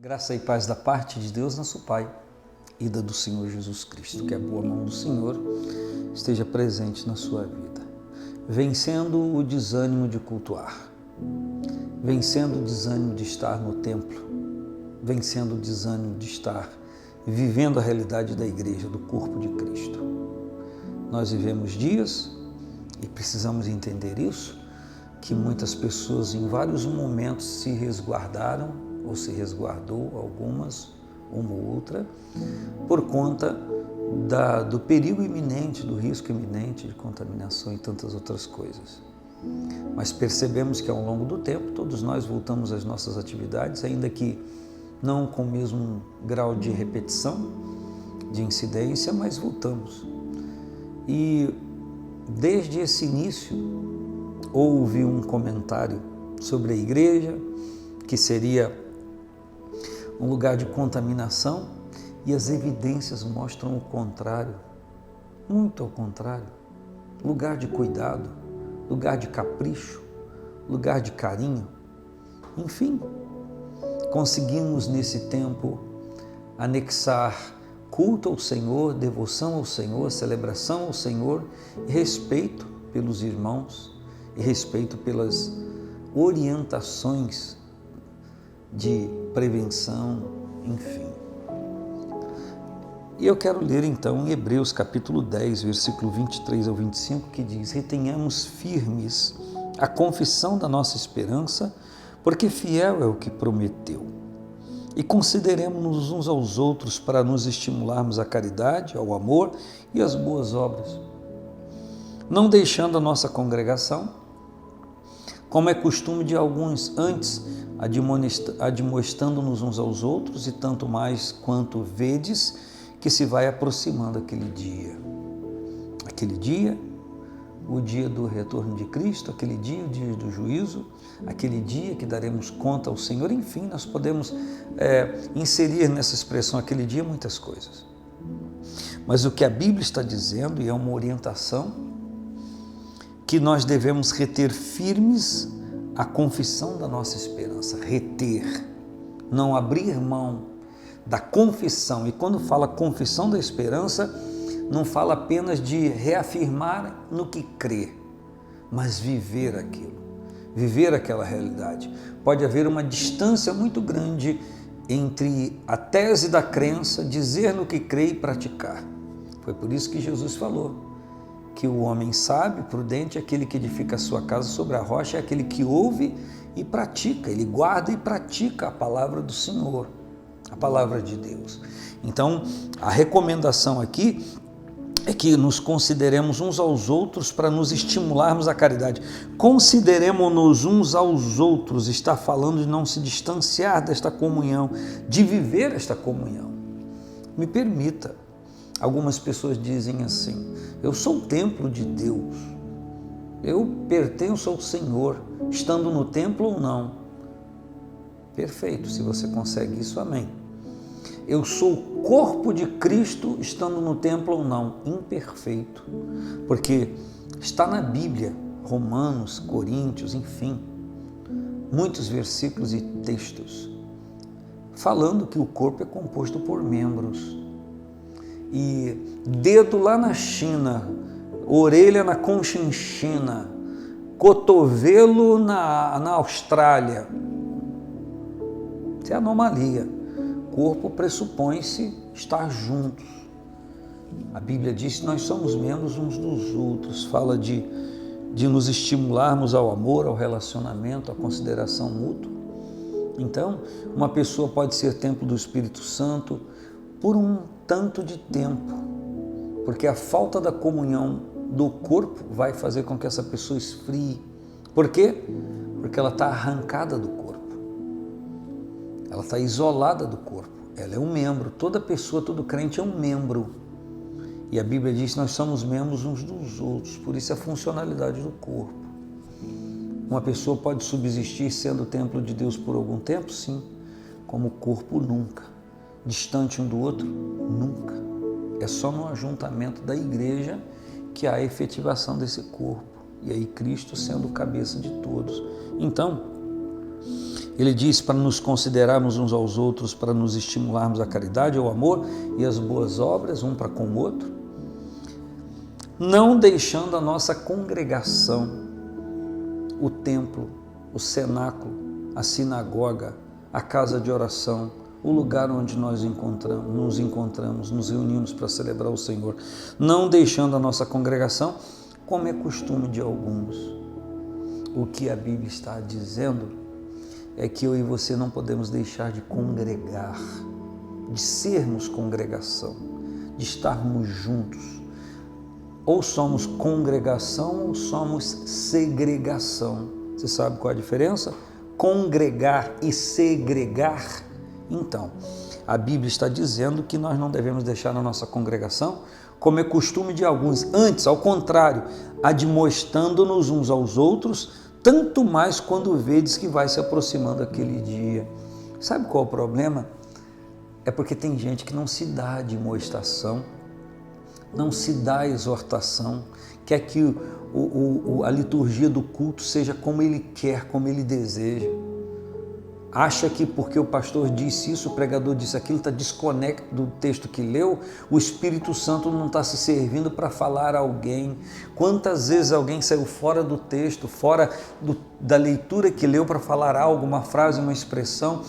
Graça e paz da parte de Deus, nosso Pai, e da do Senhor Jesus Cristo. Que a boa mão do Senhor esteja presente na sua vida, vencendo o desânimo de cultuar, vencendo o desânimo de estar no templo, vencendo o desânimo de estar vivendo a realidade da igreja, do corpo de Cristo. Nós vivemos dias, e precisamos entender isso, que muitas pessoas em vários momentos se resguardaram, ou se resguardou, algumas, uma ou outra, por conta do perigo iminente, do risco iminente de contaminação e tantas outras coisas. Mas percebemos que ao longo do tempo todos nós voltamos às nossas atividades, ainda que não com o mesmo grau de repetição, de incidência, mas voltamos. E desde esse início houve um comentário sobre a igreja, que seria um lugar de contaminação, e as evidências mostram o contrário, muito ao contrário. Lugar de cuidado, lugar de capricho, lugar de carinho. Enfim, conseguimos nesse tempo anexar culto ao Senhor, devoção ao Senhor, celebração ao Senhor, e respeito pelos irmãos, e respeito pelas orientações de prevenção, enfim. E eu quero ler então em Hebreus capítulo 10, versículo 23 ao 25, que diz: retenhamos firmes a confissão da nossa esperança, porque fiel é o que prometeu. E consideremos-nos uns aos outros para nos estimularmos à caridade, ao amor e às boas obras, não deixando a nossa congregação, como é costume de alguns, antes admoestando-nos uns aos outros, e tanto mais quanto vedes que se vai aproximando aquele dia, o dia do retorno de Cristo, aquele dia, o dia do juízo, aquele dia que daremos conta ao Senhor. Enfim, nós podemos inserir nessa expressão aquele dia muitas coisas. Mas o que a Bíblia está dizendo, e é uma orientação, que nós devemos reter firmes a confissão da nossa esperança, reter, não abrir mão da confissão. E quando fala confissão da esperança, não fala apenas de reafirmar no que crê, mas viver aquilo, viver aquela realidade. Pode haver uma distância muito grande entre a tese da crença, dizer no que crê e praticar. Foi por isso que Jesus falou que o homem sábio, prudente, é aquele que edifica a sua casa sobre a rocha, é aquele que ouve e pratica, ele guarda e pratica a palavra do Senhor, a palavra de Deus. Então, a recomendação aqui é que nos consideremos uns aos outros para nos estimularmos à caridade. Consideremos-nos uns aos outros, está falando de não se distanciar desta comunhão, de viver esta comunhão. Me permita, algumas pessoas dizem assim: eu sou o templo de Deus, eu pertenço ao Senhor, estando no templo ou não. Perfeito, se você consegue isso, amém. Eu sou o corpo de Cristo, estando no templo ou não. Imperfeito, porque está na Bíblia, Romanos, Coríntios, enfim, muitos versículos e textos, falando que o corpo é composto por membros. E dedo lá na China, orelha na Conchinchina, cotovelo na Austrália. Isso é anomalia. Corpo pressupõe-se estar juntos. A Bíblia diz que nós somos membros uns dos outros. Fala de nos estimularmos ao amor, ao relacionamento, à consideração mútua. Então, uma pessoa pode ser templo do Espírito Santo por um tanto de tempo, porque a falta da comunhão do corpo vai fazer com que essa pessoa esfrie. Por quê? Porque ela está arrancada do corpo, ela está isolada do corpo, ela é um membro. Toda pessoa, todo crente é um membro, e a Bíblia diz que nós somos membros uns dos outros, por isso a funcionalidade do corpo. Uma pessoa pode subsistir sendo templo de Deus por algum tempo, sim, como o corpo nunca. Distante um do outro? Nunca. É só no ajuntamento da igreja que há a efetivação desse corpo. E aí Cristo sendo o cabeça de todos. Então, Ele diz para nos considerarmos uns aos outros, para nos estimularmos a caridade, ao amor e as boas obras, um para com o outro, não deixando a nossa congregação, o templo, o cenáculo, a sinagoga, a casa de oração, o lugar onde nós nos encontramos, nos reunimos para celebrar o Senhor, não deixando a nossa congregação, como é costume de alguns. O que a Bíblia está dizendo é que eu e você não podemos deixar de congregar, de sermos congregação, de estarmos juntos. Ou somos congregação ou somos segregação. Você sabe qual é a diferença? Congregar e segregar. Então, a Bíblia está dizendo que nós não devemos deixar a nossa congregação, como é costume de alguns. Antes, ao contrário, admoestando-nos uns aos outros, tanto mais quando vedes que vai se aproximando aquele dia. Sabe qual é o problema? É porque tem gente que não se dá a admoestação, não se dá a exortação, quer que a liturgia do culto seja como ele quer, como ele deseja. Acha que porque o pastor disse isso, o pregador disse aquilo, está desconectado do texto que leu, o Espírito Santo não está se servindo para falar a alguém. Quantas vezes alguém saiu fora do texto, fora da leitura que leu para falar algo, uma frase, uma expressão,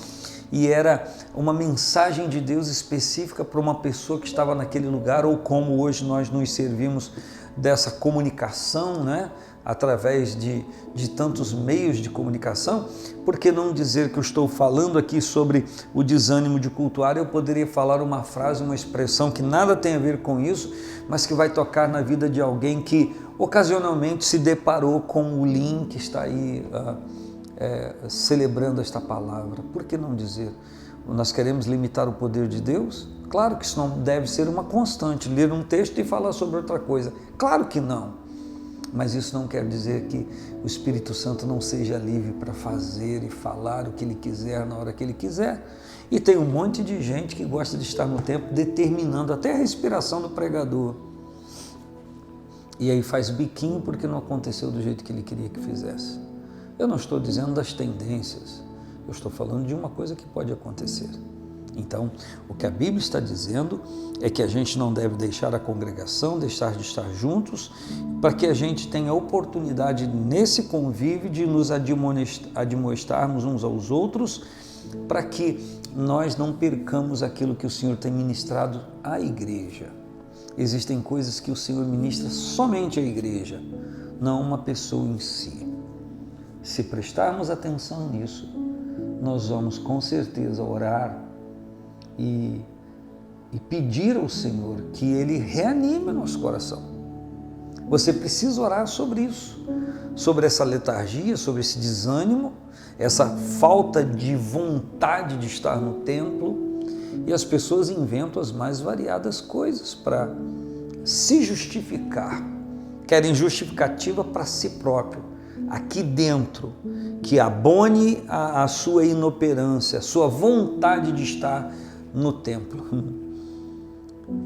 e era uma mensagem de Deus específica para uma pessoa que estava naquele lugar, ou como hoje nós nos servimos dessa comunicação, né? Através de tantos meios de comunicação. Por que não dizer que eu estou falando aqui sobre o desânimo de cultuar? Eu poderia falar uma frase, uma expressão que nada tem a ver com isso, mas que vai tocar na vida de alguém que ocasionalmente se deparou com o link que está aí celebrando esta palavra. Por que não dizer? Nós queremos limitar o poder de Deus? Claro que isso não deve ser uma constante, ler um texto e falar sobre outra coisa. Claro que não. Mas isso não quer dizer que o Espírito Santo não seja livre para fazer e falar o que ele quiser na hora que ele quiser. E tem um monte de gente que gosta de estar no templo determinando até a respiração do pregador. E aí faz biquinho porque não aconteceu do jeito que ele queria que fizesse. Eu não estou dizendo das tendências, eu estou falando de uma coisa que pode acontecer. Então, o que a Bíblia está dizendo é que a gente não deve deixar a congregação, deixar de estar juntos, para que a gente tenha a oportunidade nesse convívio de nos admoestarmos uns aos outros, para que nós não percamos aquilo que o Senhor tem ministrado à igreja. Existem coisas que o Senhor ministra somente à igreja, não uma pessoa em si. Se prestarmos atenção nisso, nós vamos com certeza orar e pedir ao Senhor que Ele reanime o nosso coração. Você precisa orar sobre isso, sobre essa letargia, sobre esse desânimo, essa falta de vontade de estar no templo, e as pessoas inventam as mais variadas coisas para se justificar, querem justificativa para si próprio, aqui dentro, que abone a sua inoperância, a sua vontade de estar no templo.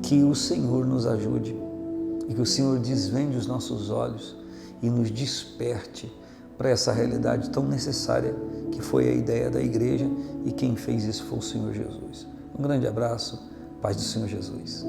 Que o Senhor nos ajude e que o Senhor desvende os nossos olhos e nos desperte para essa realidade tão necessária que foi a ideia da igreja, e quem fez isso foi o Senhor Jesus. Um grande abraço, paz do Senhor Jesus.